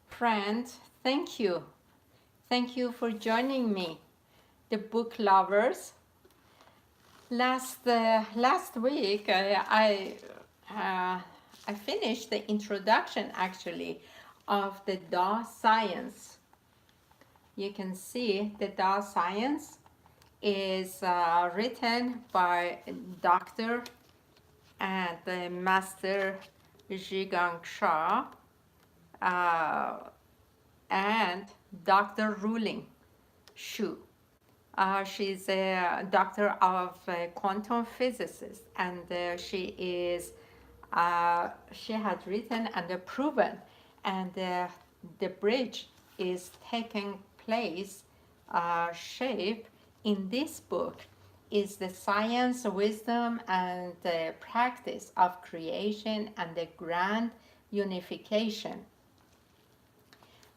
Friend, thank you. Thank you for joining me, the book lovers. Last week, I finished the introduction actually of the Tao Science. You can see the Tao Science is written by Dr. and Master Zhigang Shah uh, and Dr. Ruling Shu. She's a doctor of quantum physicist, and she had written and proven, and the bridge is taking place shape in this book is the science, wisdom, and the practice of creation and the grand unification.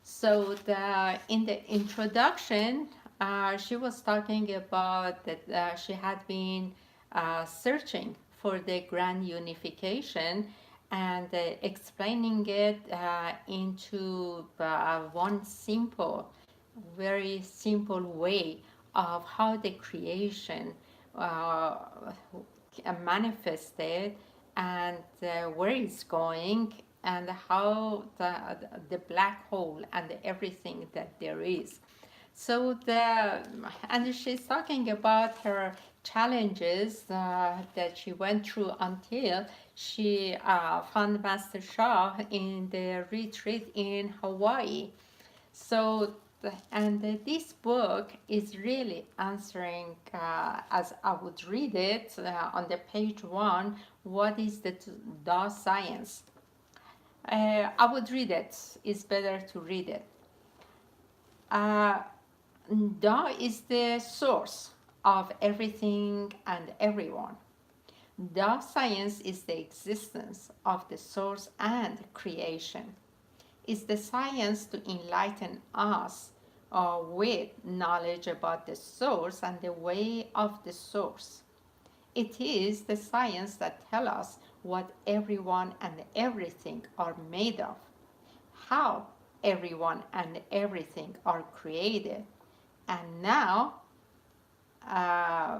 So in the introduction, she was talking about that she had been searching for the grand unification and explaining it into one simple, very simple way of how the creation uh, manifested and where it's going and how the black hole and everything that there is. So and she's talking about her challenges that she went through until she found Master Shah in the retreat in Hawaii. So, and this book is really answering, as I would read it on the page one, what is the Tao science? I would read it. It's better to read it. Uh, Tao is the source of everything and everyone. Tao science is the existence of the source and creation. Is the science to enlighten us with knowledge about the source and the way of the source. It is the science that tells us what everyone and everything are made of, how everyone and everything are created, and now uh,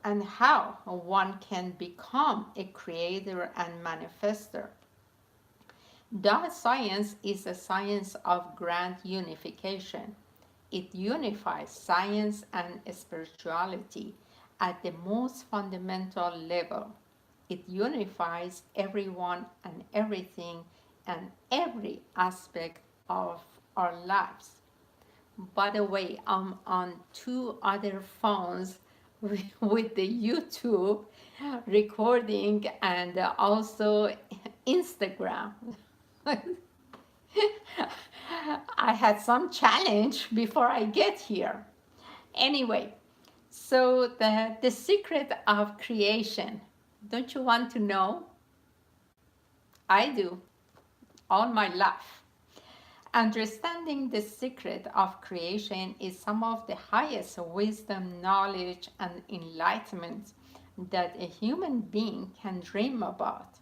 and how one can become a creator and manifester. That science is a science of grand unification. It unifies science and spirituality at the most fundamental level. It unifies everyone and everything and every aspect of our lives. By the way, I'm on two other phones with the YouTube recording and also Instagram. I had some challenge before I get here. Anyway, so the secret of creation, don't you want to know? I do, all my life. Understanding the secret of creation is some of the highest wisdom, knowledge, and enlightenment that a human being can dream about.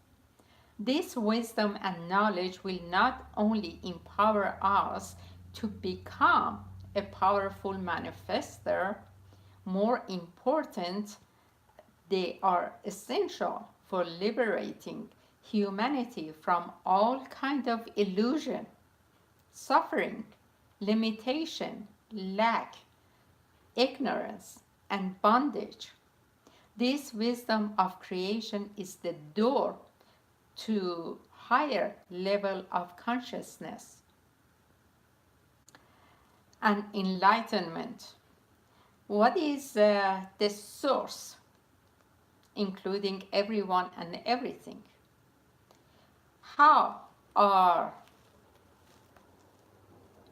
This wisdom and knowledge will not only empower us to become a powerful manifester, more important, they are essential for liberating humanity from all kind of illusion, suffering, limitation, lack, ignorance, and bondage. This wisdom of creation is the door to higher level of consciousness and enlightenment. What is the source, including everyone and everything? How are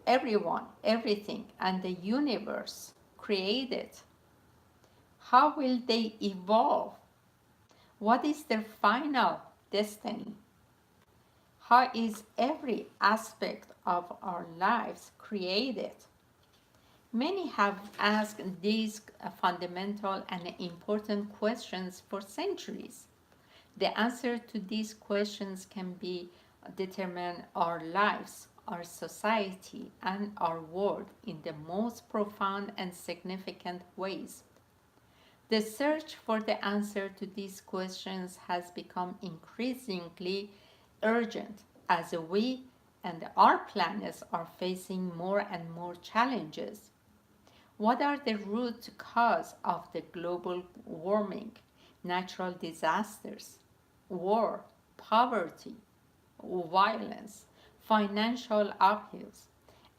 everyone, everything, and the universe created? How will they evolve? What is their final destiny? How is every aspect of our lives created? Many have asked these fundamental and important questions for centuries. The answer to these questions can be determine our lives, our society, and our world in the most profound and significant ways. The search for the answer to these questions has become increasingly urgent as we and our planets are facing more and more challenges. What are the root causes of the global warming, natural disasters, war, poverty, violence, financial upheavals,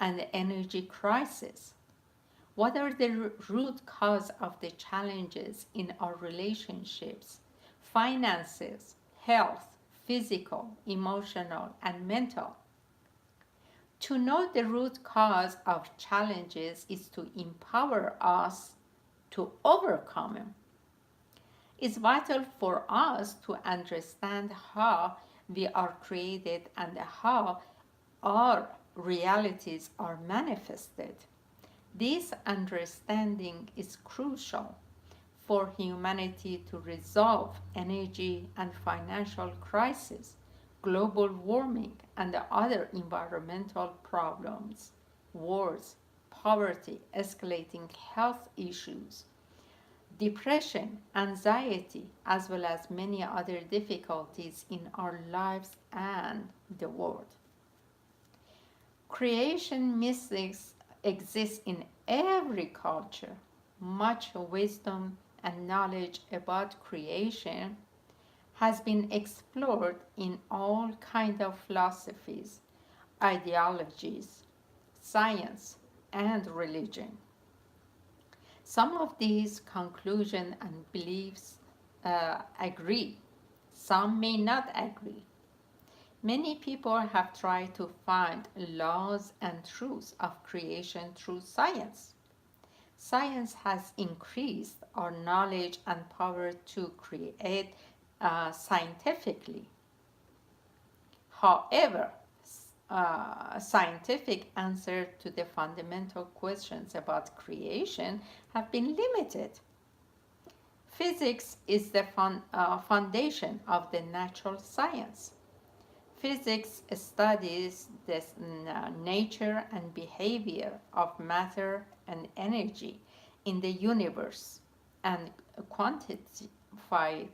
and the energy crisis? What are the root cause of the challenges in our relationships, finances, health, physical, emotional, and mental? To know the root cause of challenges is to empower us to overcome them. It's vital for us to understand how we are created and how our realities are manifested. This understanding is crucial for humanity to resolve energy and financial crises, global warming, and other environmental problems, wars, poverty, escalating health issues, depression, anxiety, as well as many other difficulties in our lives and the world. Creation mystics exist in every culture. Much wisdom and knowledge about creation has been explored in all kinds of philosophies, ideologies, science, and religion. Some of these conclusions and beliefs agree, some may not agree. Many people have tried to find laws and truths of creation through science. Science has increased our knowledge and power to create scientifically. However, scientific answers to the fundamental questions about creation have been limited. Physics is the foundation of the natural science. Physics studies the nature and behavior of matter and energy in the universe and quantifies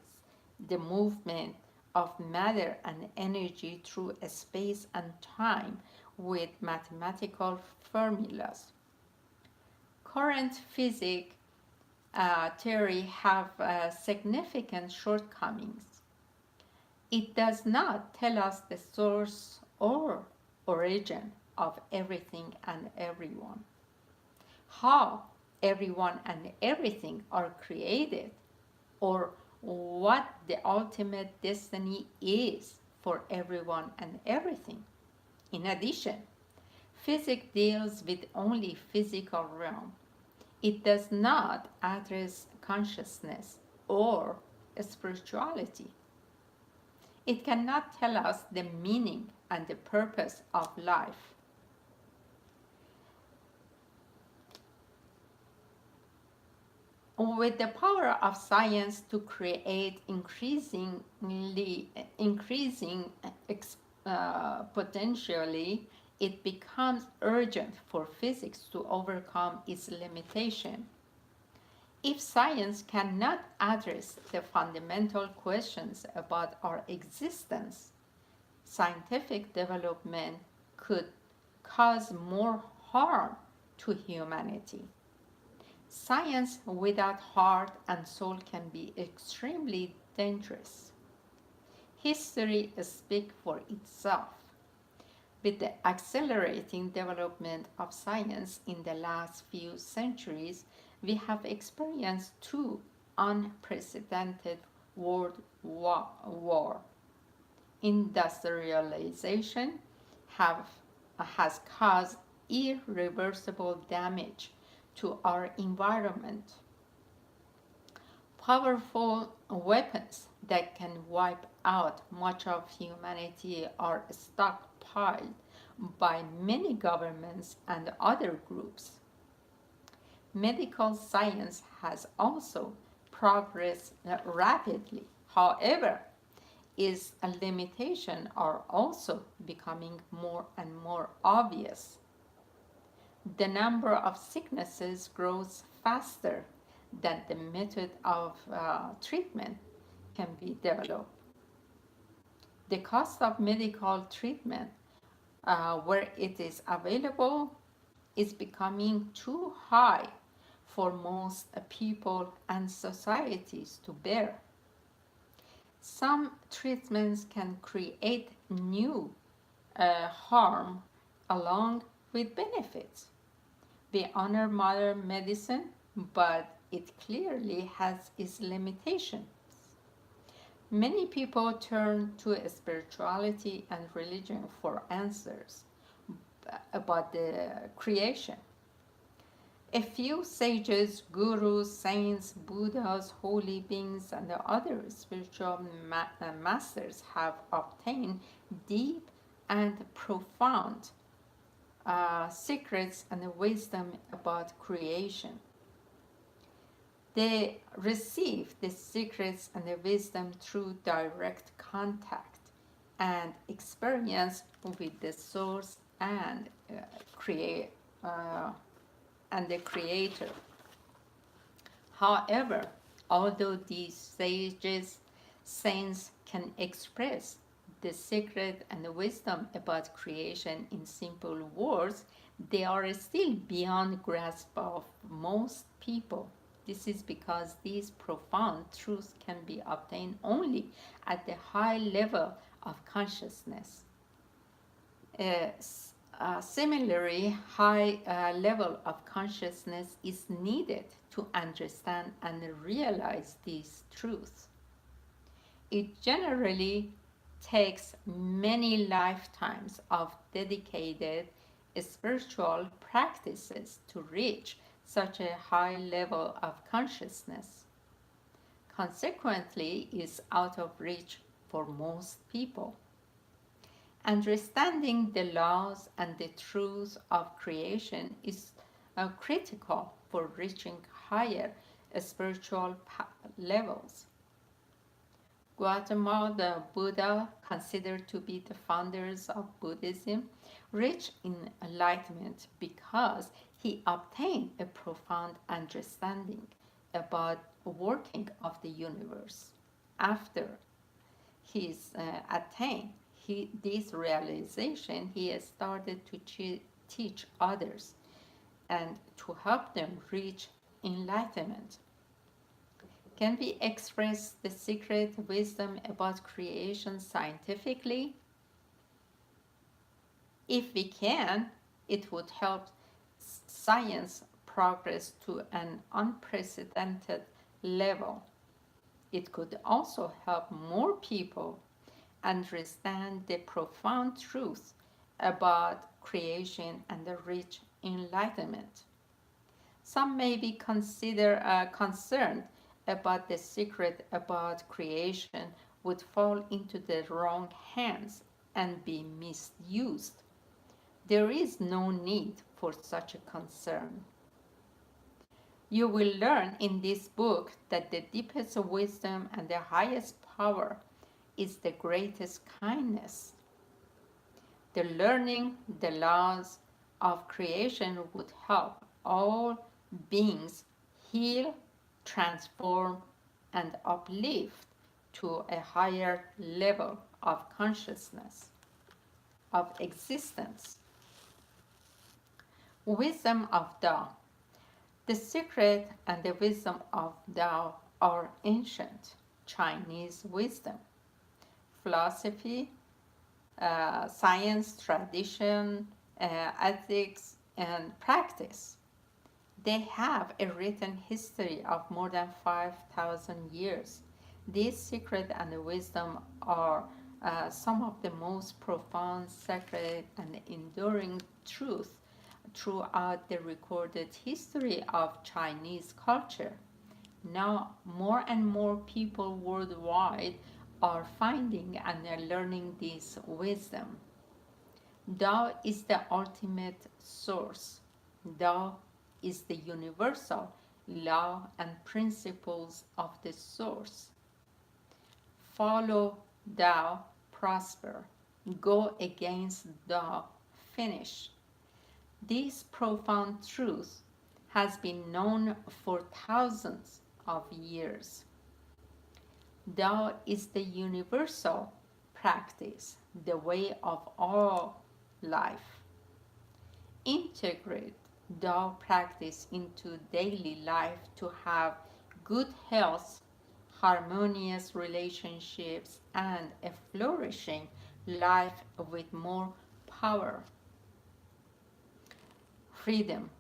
the movement of matter and energy through space and time with mathematical formulas. Current physics theory have significant shortcomings. It does not tell us the source or origin of everything and everyone, how everyone and everything are created, or what the ultimate destiny is for everyone and everything. In addition, physics deals with only physical realm. It does not address consciousness or spirituality. It cannot tell us the meaning and the purpose of life. With the power of science to create increasing potentially, it becomes urgent for physics to overcome its limitation. If science cannot address the fundamental questions about our existence, scientific development could cause more harm to humanity. Science without heart and soul can be extremely dangerous. History speaks for itself. With the accelerating development of science in the last few centuries, we have experienced two unprecedented world war. Industrialization has caused irreversible damage to our environment. Powerful weapons that can wipe out much of humanity are stockpiled by many governments and other groups. Medical science has also progressed rapidly. However, its limitations are also becoming more and more obvious. The number of sicknesses grows faster than the method of treatment can be developed. The cost of medical treatment, where it is available, is becoming too high for most people and societies to bear. Some treatments can create new harm along with benefits. We honor modern medicine, but it clearly has its limitations. Many people turn to spirituality and religion for answers about the creation. A few sages, gurus, saints, Buddhas, holy beings, and other spiritual masters have obtained deep and profound secrets and wisdom about creation. They receive the secrets and the wisdom through direct contact and experience with the source create uh, and the creator. However, although these sages, saints can express the secret and the wisdom about creation in simple words, they are still beyond grasp of most people. This is because these profound truths can be obtained only at the high level of consciousness. Similarly, high level of consciousness is needed to understand and realize these truths. It generally takes many lifetimes of dedicated spiritual practices to reach such a high level of consciousness. Consequently, is out of reach for most people. Understanding the laws and the truths of creation is critical for reaching higher spiritual levels. Gautama the Buddha, considered to be the founders of Buddhism, reached enlightenment because he obtained a profound understanding about the working of the universe. After his attained this realization, he started to teach others and to help them reach enlightenment. Can we express the secret wisdom about creation scientifically? If we can, it would help science progress to an unprecedented level. It could also help more people understand the profound truth about creation and reach enlightenment. Some may be concerned about the secret about creation would fall into the wrong hands and be misused. There is no need for such a concern. You will learn in this book that the deepest wisdom and the highest power is the greatest kindness. The learning the laws of creation would help all beings heal, transform, and uplift to a higher level of consciousness, of existence. Wisdom of Tao. The secret and the wisdom of Tao are ancient Chinese wisdom, philosophy, science, tradition, ethics, and practice. They have a written history of more than 5,000 years. These secret and wisdom are some of the most profound, sacred, and enduring truths throughout the recorded history of Chinese culture. Now, more and more people worldwide are finding and are learning this wisdom. Tao is the ultimate source. Tao is the universal law and principles of the source. Follow Tao, prosper. Go against Tao, finish. This profound truth has been known for thousands of years. Tao is the universal practice, the way of all life. Integrate Tao practice into daily life to have good health, harmonious relationships, and a flourishing life with more power, freedom,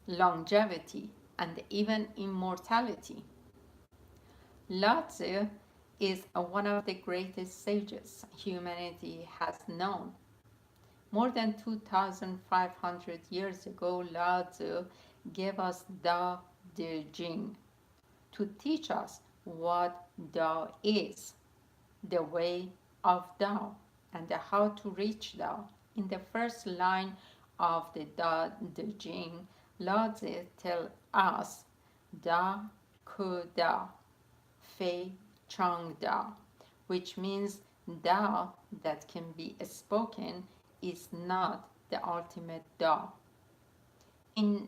longevity, and even immortality. Lao Tzu is one of the greatest sages humanity has known. More than 2,500 years ago, Lao Tzu gave us Tao De Jing to teach us what Tao is, the way of Tao, and how to reach Tao. In the first line of the Tao De Jing, Lao Tzu tells us Da Ku Dao, Fei Chang Dao, which means Tao that can be spoken is not the ultimate Tao. In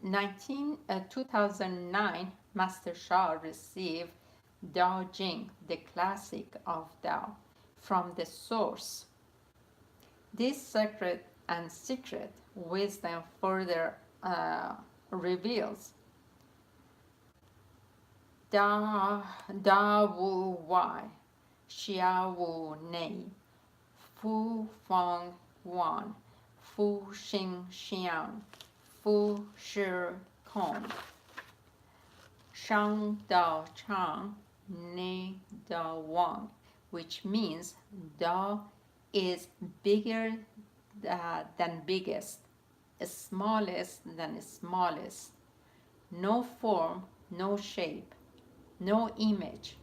2009, Master Sha received Tao Jing, the classic of Tao, from the source. This sacred and secret wisdom further reveals Da Wu Wai, Xia Wu Nei, Fu Feng Wan, Fu Xing Xiang, Fu Shi Kong, Shang Dao Chang, Ni Dao Wang, which means Dao is bigger than biggest, smallest than smallest, no form, no shape, no image,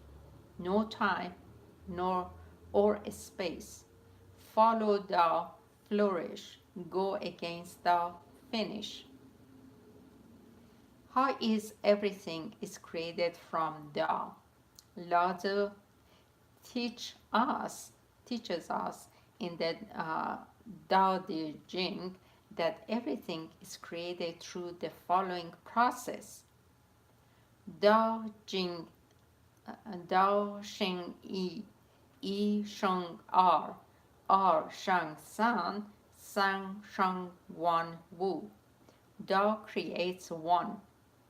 no time, nor or space. Follow Tao, flourish, go against Tao, finish. How is everything is created from Tao? Lao Tzu teaches us in the Tao De Jing that everything is created through the following process. Dao Jing, Dao Sheng Yi, Yi Sheng Er, Er Sheng San, San Sheng Wan Wu. Dao creates one,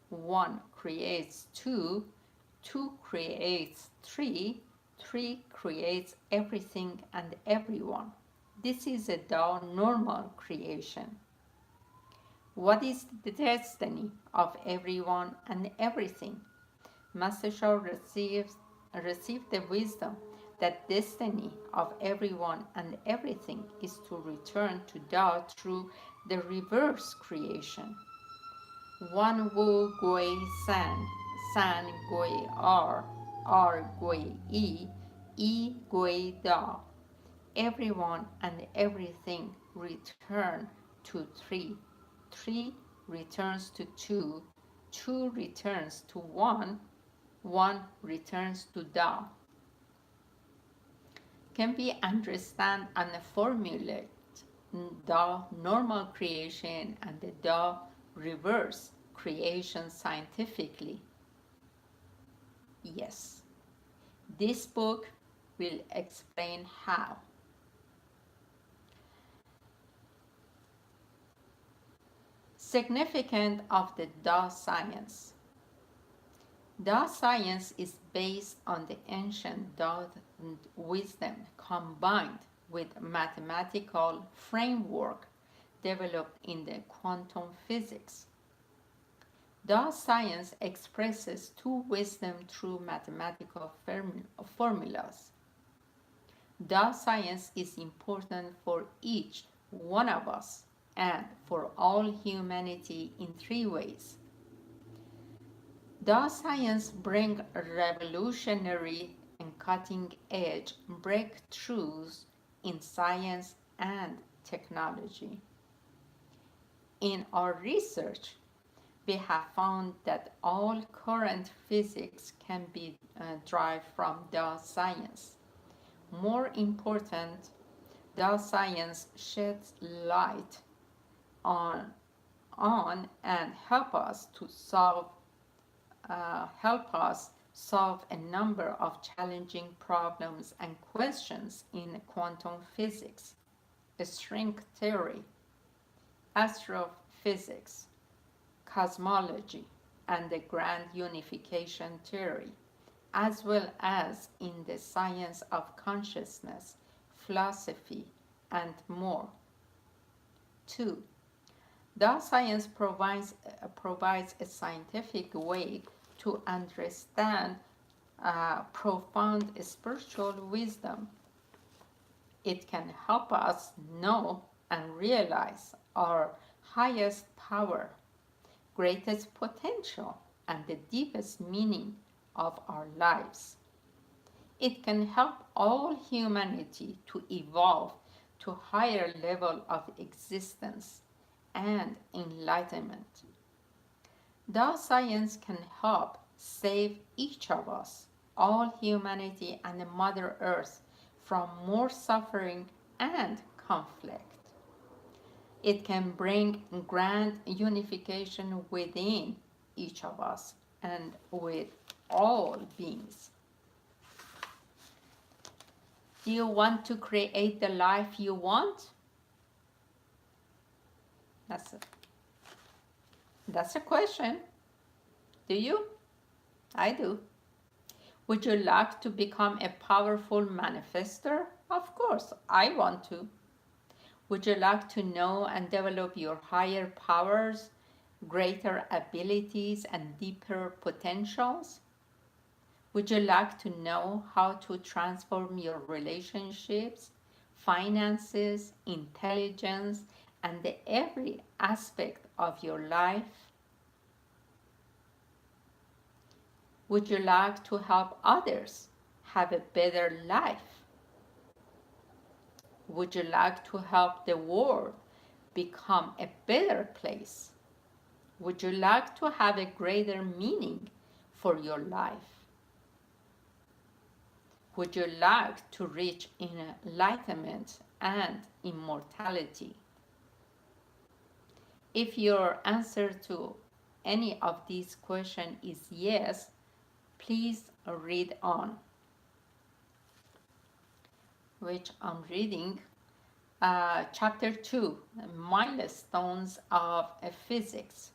one creates two, two creates three, three creates everything and everyone. This is a Tao normal creation. What is the destiny of everyone and everything? Master Shah received the wisdom that destiny of everyone and everything is to return to Tao through the reverse creation. One Wu Gui San, San Gui R Gui Yi Gui Dao. Everyone and everything return to three. Three returns to two. Two returns to one. One returns to Tao. Can we understand and formulate Tao normal creation and the Tao reverse creation scientifically? Yes. This book will explain how. Significance of the Tao science. Tao science is based on the ancient Tao wisdom combined with mathematical framework developed in the quantum physics. Tao science expresses true wisdom through mathematical formulas. Tao science is important for each one of us and for all humanity in three ways. Tao science brings revolutionary and cutting-edge breakthroughs in science and technology. In our research, we have found that all current physics can be derived from Tao science. more important, Tao science sheds light on and help us solve a number of challenging problems and questions in quantum physics, string theory, astrophysics, cosmology, and the grand unification theory, as well as in the science of consciousness, philosophy, and more. 2. Thus, science provides a scientific way to understand profound spiritual wisdom. It can help us know and realize our highest power, greatest potential, and the deepest meaning of our lives. It can help all humanity to evolve to higher level of existence and enlightenment. Thus, science can help save each of us, all humanity and the Mother Earth, from more suffering and conflict. It can bring grand unification within each of us and with all beings. Do you want to create the life you want? That's a, that's a question. Do you? I do. Would you like to become a powerful manifester? Of course, I want to. Would you like to know and develop your higher powers, greater abilities, and deeper potentials? Would you like to know how to transform your relationships, finances, intelligence, and every aspect of your life? Would you like to help others have a better life? Would you like to help the world become a better place? Would you like to have a greater meaning for your life? Would you like to reach enlightenment and immortality? If your answer to any of these questions is yes, please read on, which I'm reading. Chapter 2, Milestones of Physics.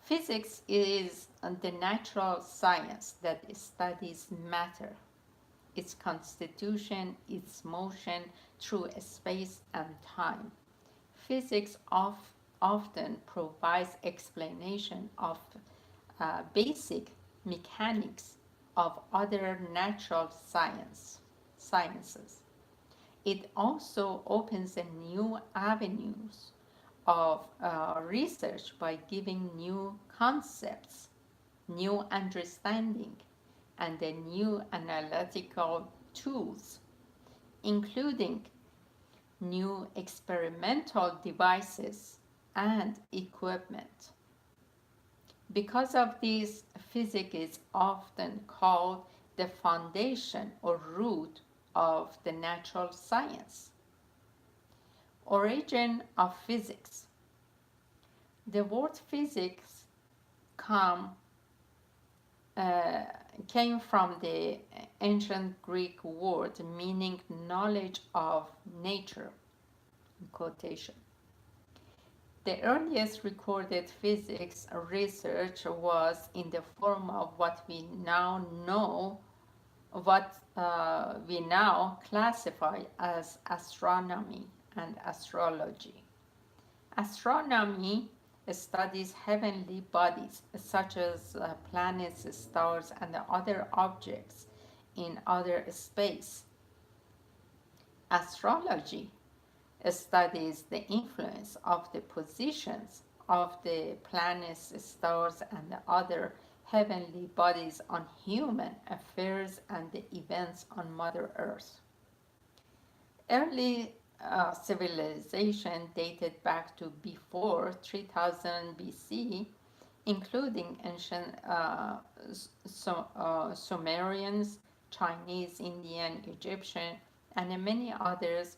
Physics is the natural science that studies matter, its constitution, its motion through space and time. Physics often provides explanation of basic mechanics of other natural sciences. It also opens a new avenues of research by giving new concepts, new understanding, and the new analytical tools, including new experimental devices and equipment. Because of this, physics is often called the foundation or root of the natural science. Origin of physics. The word physics came from the ancient Greek word meaning knowledge of nature, in quotation. The earliest recorded physics research was in the form of what we now classify as astronomy and astrology. Astronomy studies heavenly bodies such as planets, stars, and other objects in outer space. Astrology studies the influence of the positions of the planets, stars, and other heavenly bodies on human affairs and the events on Mother Earth. Early civilization dated back to before 3000 BC, including ancient Sumerians, Chinese, Indian, Egyptian, and many others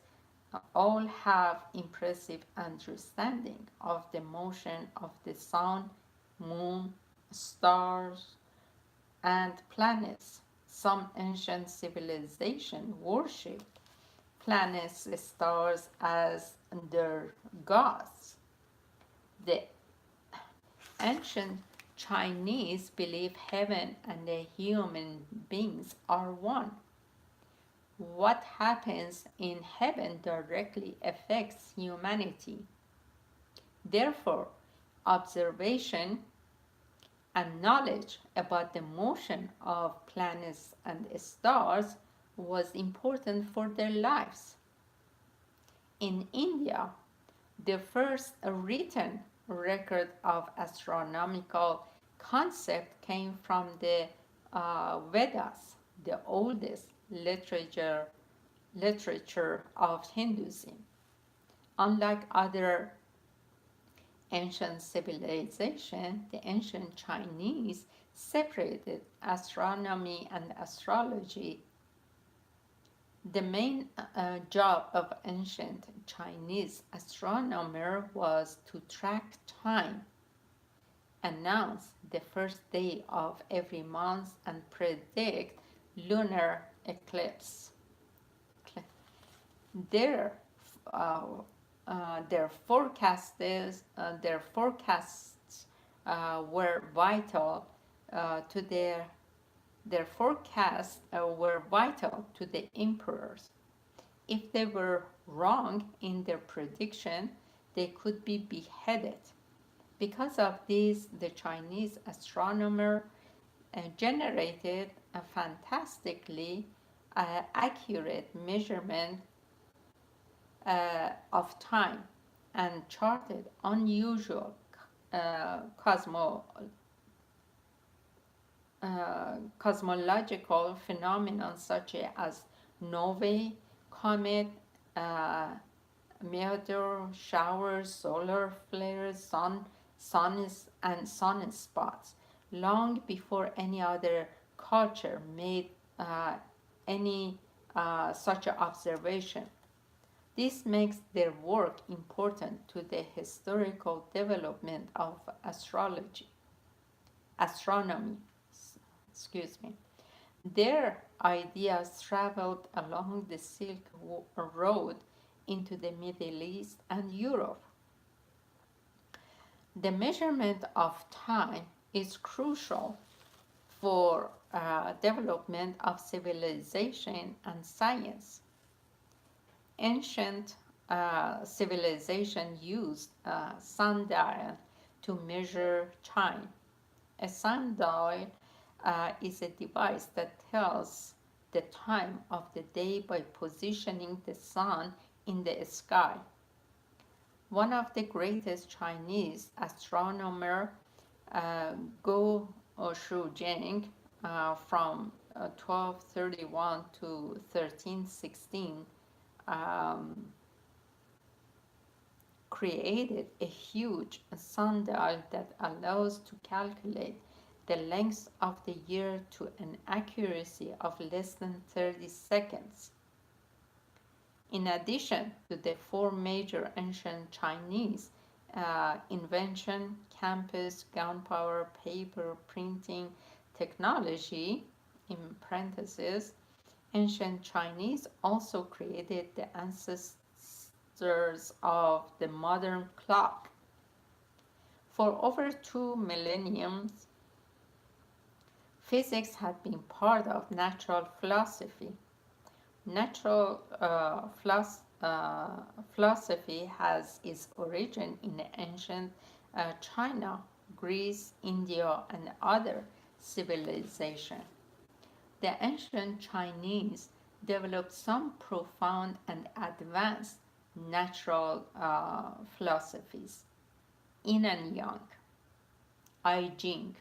all have impressive understanding of the motion of the sun, moon, stars, and planets. Some ancient civilization worshipped planets, stars as their gods. The ancient Chinese believe heaven and the human beings are one. What happens in heaven directly affects humanity. Therefore, observation and knowledge about the motion of planets and stars was important for their lives. In India, the first written record of astronomical concept came from the Vedas, the oldest literature of Hinduism. Unlike other ancient civilizations, the ancient Chinese separated astronomy and astrology. The main job of ancient Chinese astronomer was to track time, announce the first day of every month, and predict lunar eclipse. Their uh, their forecasts were vital to their forecasts were vital to the emperors. If they were wrong in their prediction, they could be beheaded. Because of this, the Chinese astronomer generated a fantastically accurate measurement of time and charted unusual cosmo cosmological phenomena such as novae, comet, uh, meteor showers, solar flares, and sunspots, long before any other culture made any such observation. This makes their work important to the historical development of astronomy. Excuse me. Their ideas traveled along the Silk Road into the Middle East and Europe. The measurement of time is crucial for development of civilization and science. Ancient civilization used a sundial to measure time. A sundial is a device that tells the time of the day by positioning the sun in the sky. One of the greatest Chinese astronomers, Go Shuzheng, from 1231 to 1316, um, created a huge sundial that allows to calculate the length of the year to an accuracy of less than 30 seconds. In addition to the four major ancient Chinese invention, compass, gunpowder, paper, printing, technology, in parentheses, ancient Chinese also created the ancestors of the modern clock. For over 2 millennium, physics had been part of natural philosophy. Natural philosophy has its origin in ancient China, Greece, India, and other civilizations. The ancient Chinese developed some profound and advanced natural philosophies. Yin and Yang, I Ching,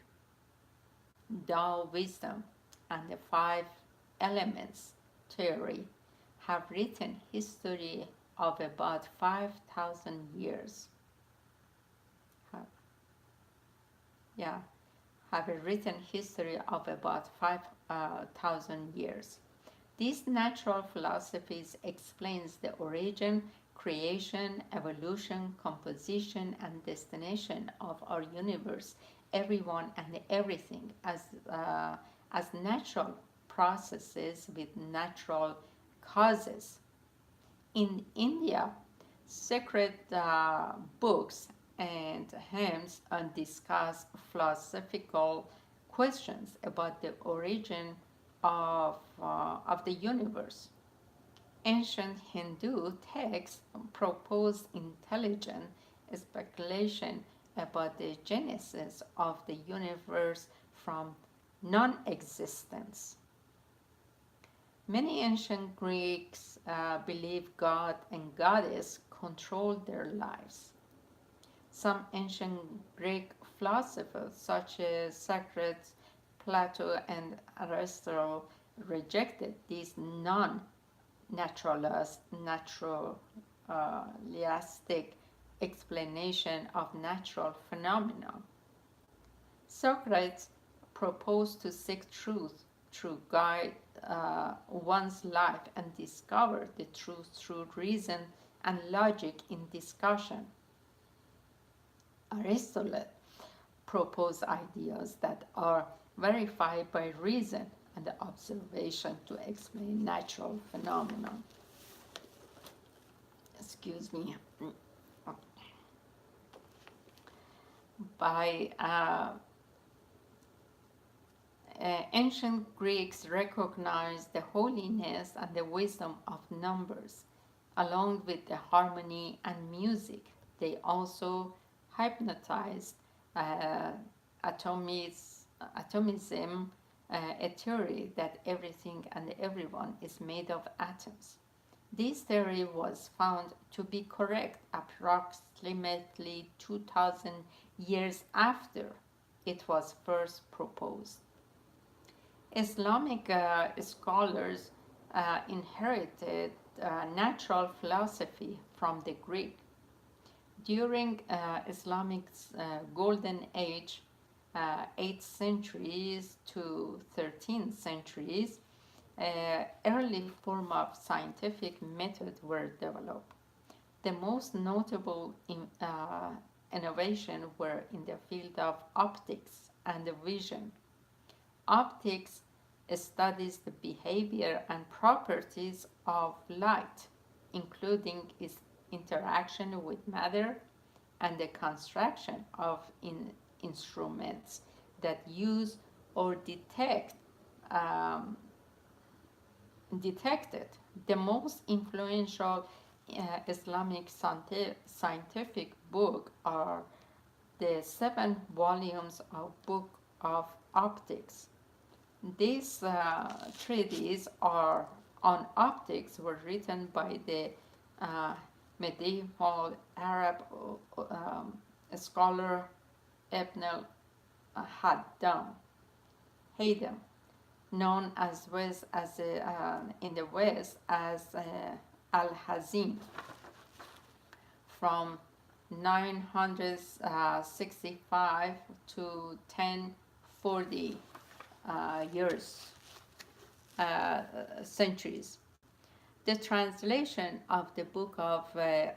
Tao wisdom, and the five elements theory have written history of about 5,000 years. Yeah, have a written history of about thousand years. These natural philosophies explains the origin, creation, evolution, composition, and destination of our universe, everyone and everything as natural processes with natural causes. In India, sacred books and hymns discuss philosophical questions about the origin of the universe. Ancient Hindu texts propose intelligent speculation about the genesis of the universe from non existence. Many ancient Greeks believed God and Goddess controlled their lives. Some ancient Greek philosophers, such as Socrates, Plato, and Aristotle, rejected these non naturalistic explanation of natural phenomena. Socrates proposed to seek truth through guide one's life and discover the truth through reason and logic in discussion. Aristotle proposed ideas that are verified by reason and observation to explain natural phenomena. Excuse me. By ancient Greeks recognized the holiness and the wisdom of numbers, along with the harmony and music. They also hypnotized uh, atomism, a theory that everything and everyone is made of atoms. This theory was found to be correct approximately 2000 years after it was first proposed. Islamic scholars inherited natural philosophy from the Greek. During Islamic's golden age, 8th centuries to 13th centuries, early form of scientific methods were developed. The most notable innovation were in the field of optics and vision. Optics studies the behavior and properties of light, including its interaction with matter and the construction of instruments that use or um, detect it. The most influential Islamic scientific book are the 7 volumes of Book of Optics. These treatises are on optics were written by the uh, medieval Arab scholar Ibn al-Haddam, Haytham, known as West as in the West as Al-Hazim, from 965 to 1040 years, centuries. The translation of the Book of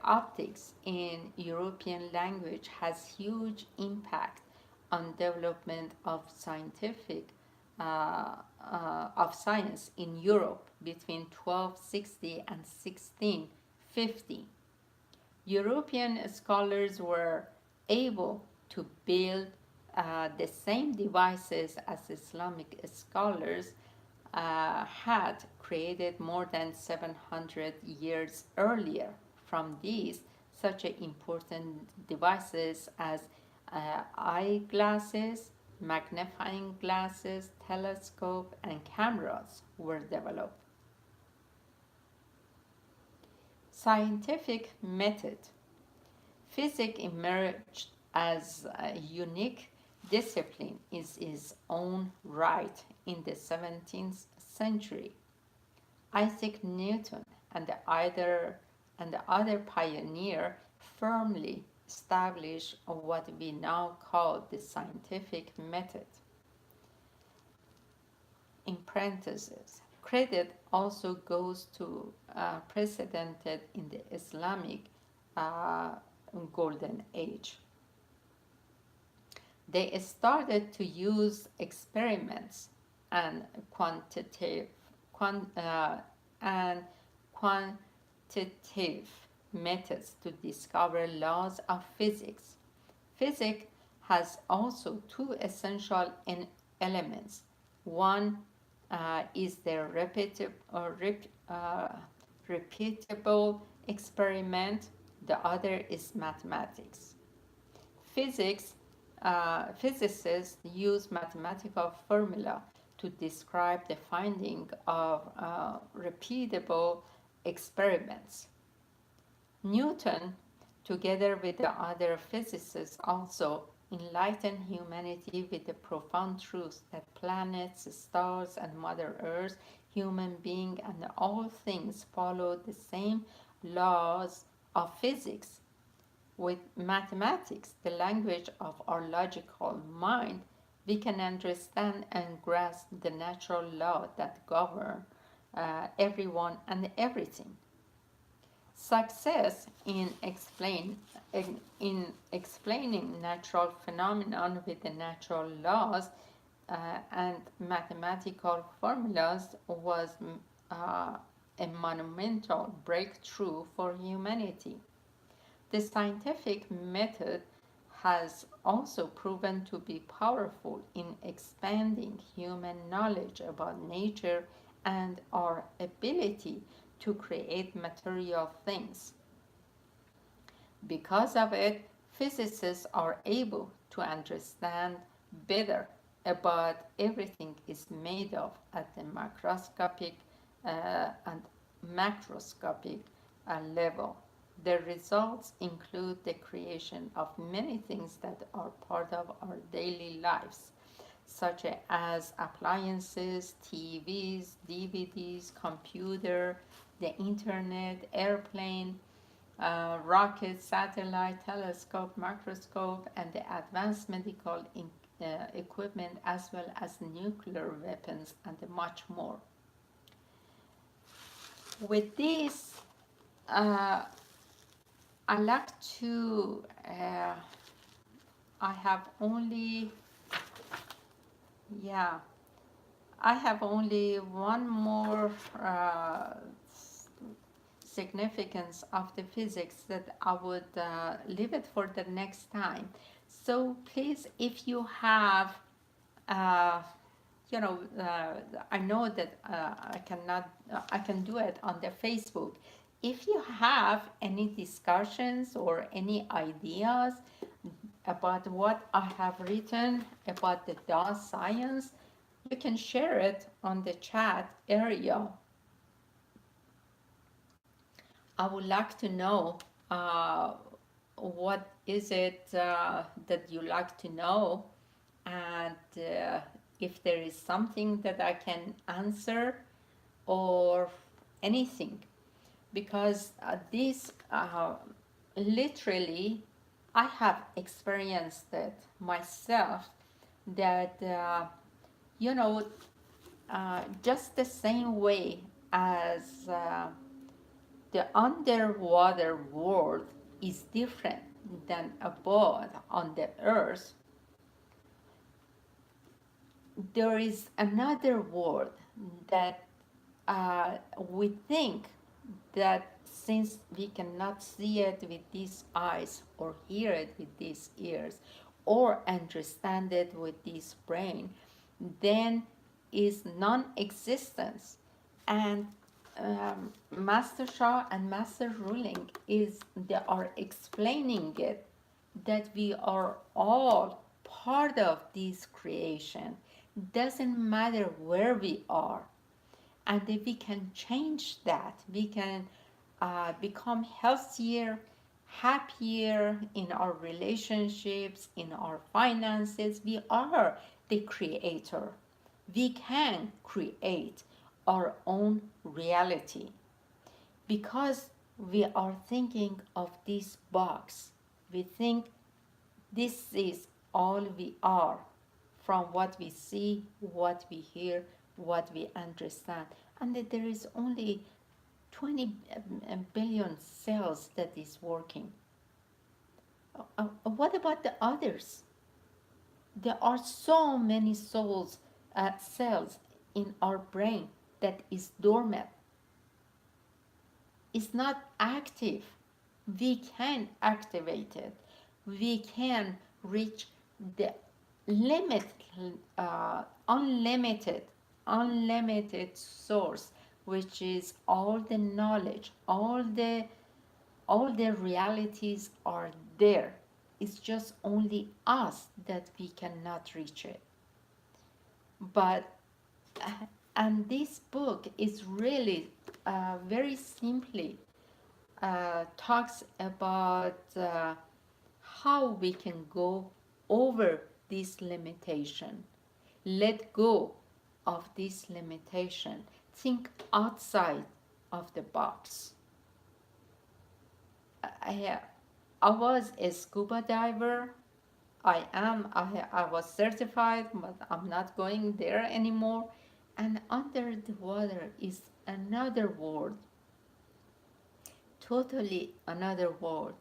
Optics in European language has huge impact on development of of science in Europe between 1260 and 1650. European scholars were able to build the same devices as Islamic scholars had created more than 700 years earlier. From these, such important devices as eyeglasses, magnifying glasses, telescope, and cameras were developed. Scientific method. Physics emerged as a unique discipline in its own right in the 17th century. Isaac Newton and the other pioneer firmly established what we now call the scientific method. in parentheses. Credit also goes to precedented in the Islamic uh, golden age. They started to use experiments and quantitative quan- uh, and quantitative methods to discover laws of physics. Physics has also two essential elements. One is the repeatable experiment, the other is mathematics. Physics, physicists use mathematical formula to describe the finding of repeatable experiments. Newton, together with the other physicists, also enlightened humanity with the profound truth that planets, stars, and Mother Earth, human beings, and all things follow the same laws of physics. With mathematics, the language of our logical mind, we can understand and grasp the natural law that govern everyone and everything. Success in explaining natural phenomenon with the natural laws and mathematical formulas was uh, a monumental breakthrough for humanity. The scientific method has also proven to be powerful in expanding human knowledge about nature and our ability to create material things. Because of it, physicists are able to understand better about everything is made of at the macroscopic and macroscopic level. The results include the creation of many things that are part of our daily lives, such as appliances, TVs, DVDs, computer, the internet, airplane, rocket, satellite, telescope, microscope, and the advanced medical equipment, as well as nuclear weapons and much more. With this, uh, I like to. I have only, yeah, I have only one more significance of the physics that I would leave it for the next time. So please, if you have, uh, I know that I can do it on the Facebook. If you have any discussions or any ideas about what I have written about the Tao Science, you can share it on the chat area. I would like to know uh, what is it that you like to know, and if there is something that I can answer or anything, because this literally I have experienced it myself, that you know just the same way as the underwater world is different than above on the earth, there is another world that we think that since we cannot see it with these eyes or hear it with these ears or understand it with this brain, then is non-existence. And Master Shah and Master Ruling is they are explaining it, that we are all part of this creation. Doesn't matter where we are, and if we can change that, we can become healthier, happier in our relationships, in our finances. We are the creator. We can create our own reality because we are thinking of this box. We think this is all we are, from what we see, what we hear, what we understand, and that there is only 20 billion cells that is working. What about the others? There are so many cells in our brain that is dormant, is not active. We can activate it. We can reach the limit, unlimited source, which is all the knowledge, all the realities are there. It's just only us that we cannot reach it. But and this book is really very simply talks about how we can go over this limitation, let go of this limitation, think outside of the box. I, I was a scuba diver. I was certified, but I'm not going there anymore. And under the water is another world, totally another world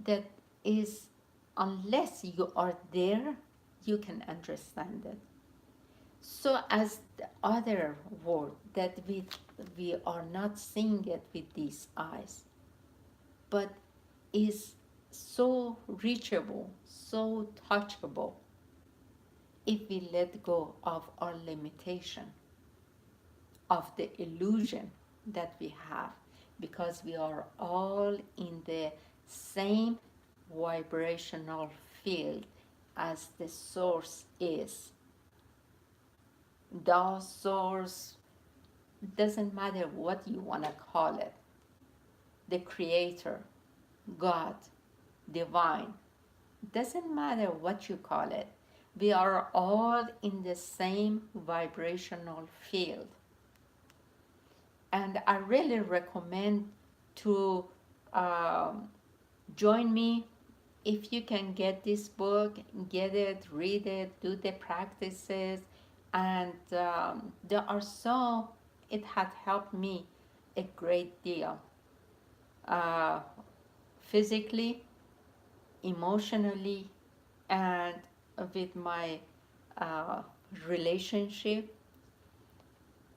that is, unless you are there, you can understand it. So as the other world that we are not seeing it with these eyes, but is so reachable, so touchable, if we let go of our limitation, of the illusion that we have, because we are all in the same vibrational field as the source is. The source, doesn't matter what you want to call it, the creator, God, divine, doesn't matter what you call it. We are all in the same vibrational field. And I really recommend to join me. If you can get this book, get it, read it, do the practices. And it has helped me a great deal, uh, physically, emotionally, and with my uh, relationship.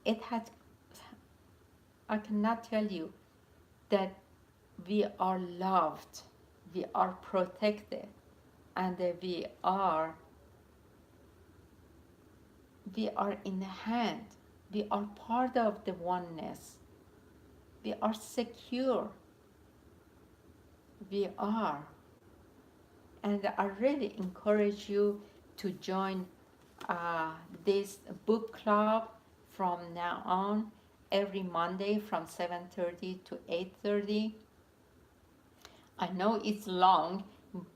It had, I cannot tell you that we are loved, we are protected, and we are in the hand. We are part of the oneness. We are secure. We are. And I really encourage you to join uh, this book club from now on, every Monday from 7:30 to 8:30. I know it's long,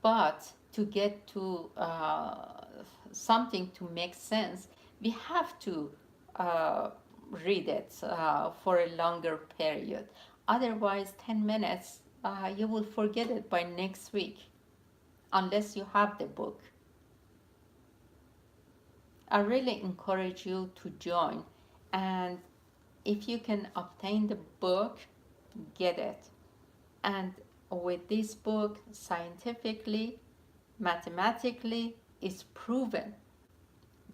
but to get to something to make sense, we have to uh, read it for a longer period. Otherwise, 10 minutes, you will forget it by next week, unless you have the book. I really encourage you to join. And if you can obtain the book, get it. And with this book, scientifically, mathematically, it's proven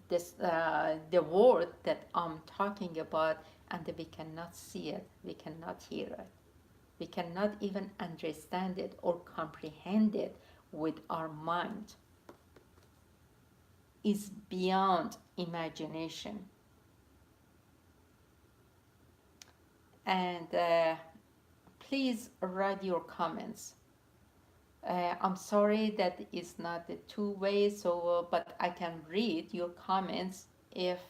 the word that I'm talking about, and we cannot see it, we cannot hear it, we cannot even understand it or comprehend it with our mind. Is beyond imagination. And please write your comments. I'm sorry that it's not the two ways, but I can read your comments. If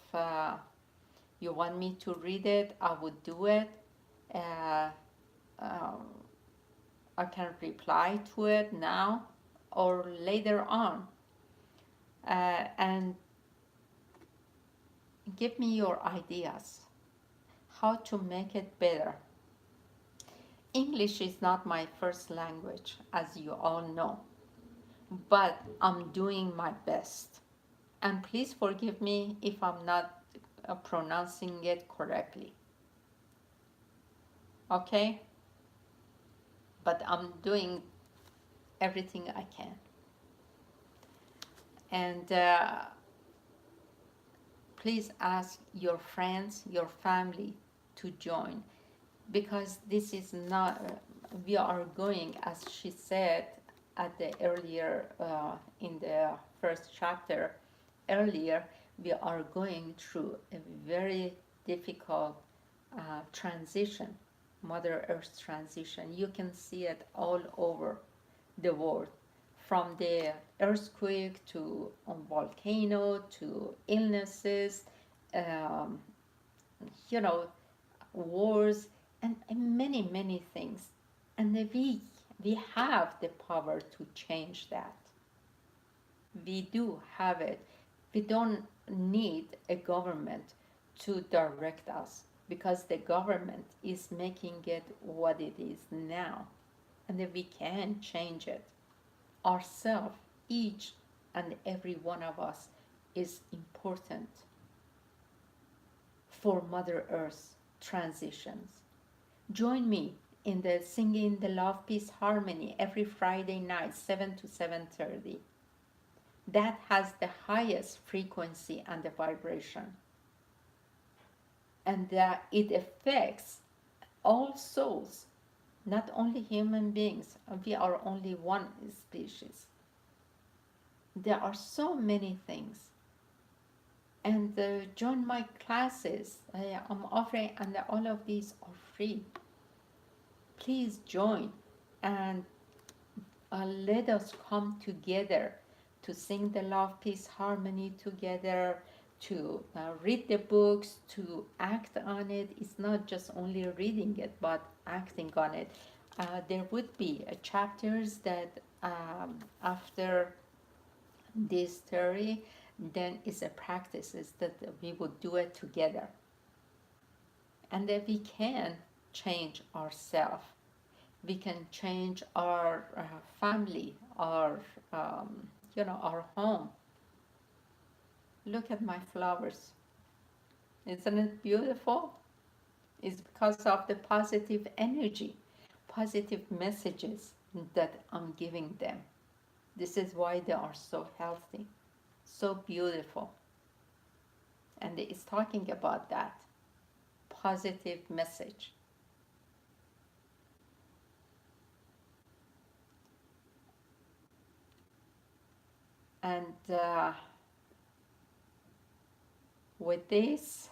you want me to read it, I would do it. Uh, um, I can reply to it now or later on. And give me your ideas how to make it better. English is not my first language, as you all know, but I'm doing my best. And please forgive me if I'm not pronouncing it correctly. Okay? But I'm doing everything I can. And please ask your friends, your family to join, because this is not, we are going, as she said at the earlier, in the first chapter earlier, we are going through a very difficult transition, Mother Earth transition. You can see it all over the world, from the earthquake to volcano to illnesses, um, you know, wars, and many, many things. And we have the power to change that. We do have it. We don't need a government to direct us, because the government is making it what it is now, and we can change it ourselves. Each and every one of us is important for Mother Earth's transitions. Join me in the singing the Love Peace Harmony every Friday night, 7 to 7:30. That has the highest frequency and the vibration, and that it affects all souls, not only human beings. We are only one species. There are so many things. And join my classes. I'm offering, and all of these are free. Please join, and let us come together to sing the Love Peace Harmony together, to read the books, to act on it. It's not just only reading it, but acting on it. There would be chapters that, after this theory, then it's a practices that we would do it together, and that we can change ourselves. We can change our family, our our home. Look at my flowers. Isn't it beautiful? It's because of the positive energy, positive messages that I'm giving them. This is why they are so healthy, so beautiful. And it's talking about that positive message. And with this,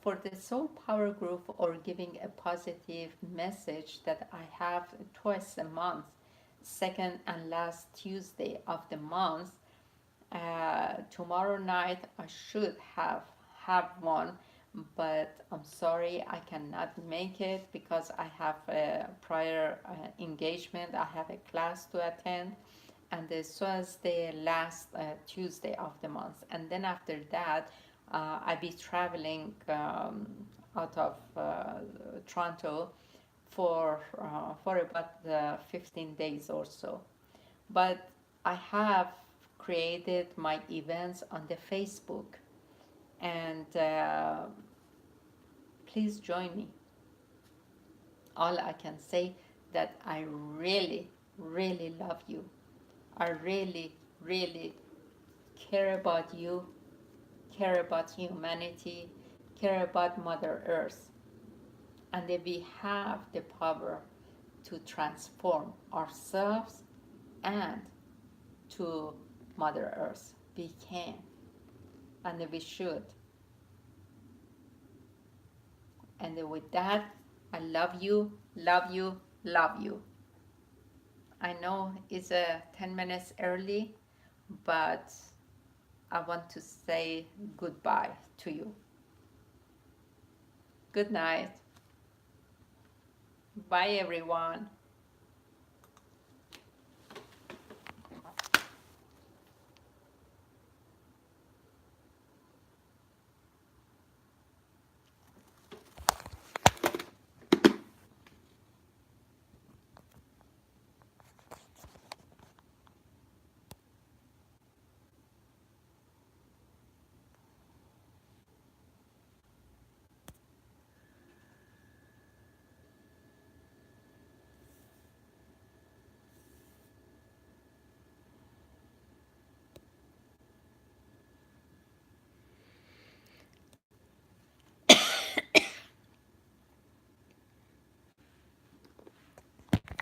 for the Soul Power Group, or giving a positive message, that I have twice a month, second and last Tuesday of the month. Tomorrow night I should have one, but I'm sorry I cannot make it, because I have a prior engagement. I have a class to attend, and this was the last Tuesday of the month. And then after that, I'll be traveling out of Toronto for about 15 days or so. But I have created my events on the Facebook, and please join me. All I can say that I really, really love you. I really, really care about you, care about humanity, care about Mother Earth, and that we have the power to transform ourselves and to Mother Earth. We can, and we should. And with that, I love you, love you, love you. I know it's 10 minutes early, but I want to say goodbye to you. Good night. Bye, everyone.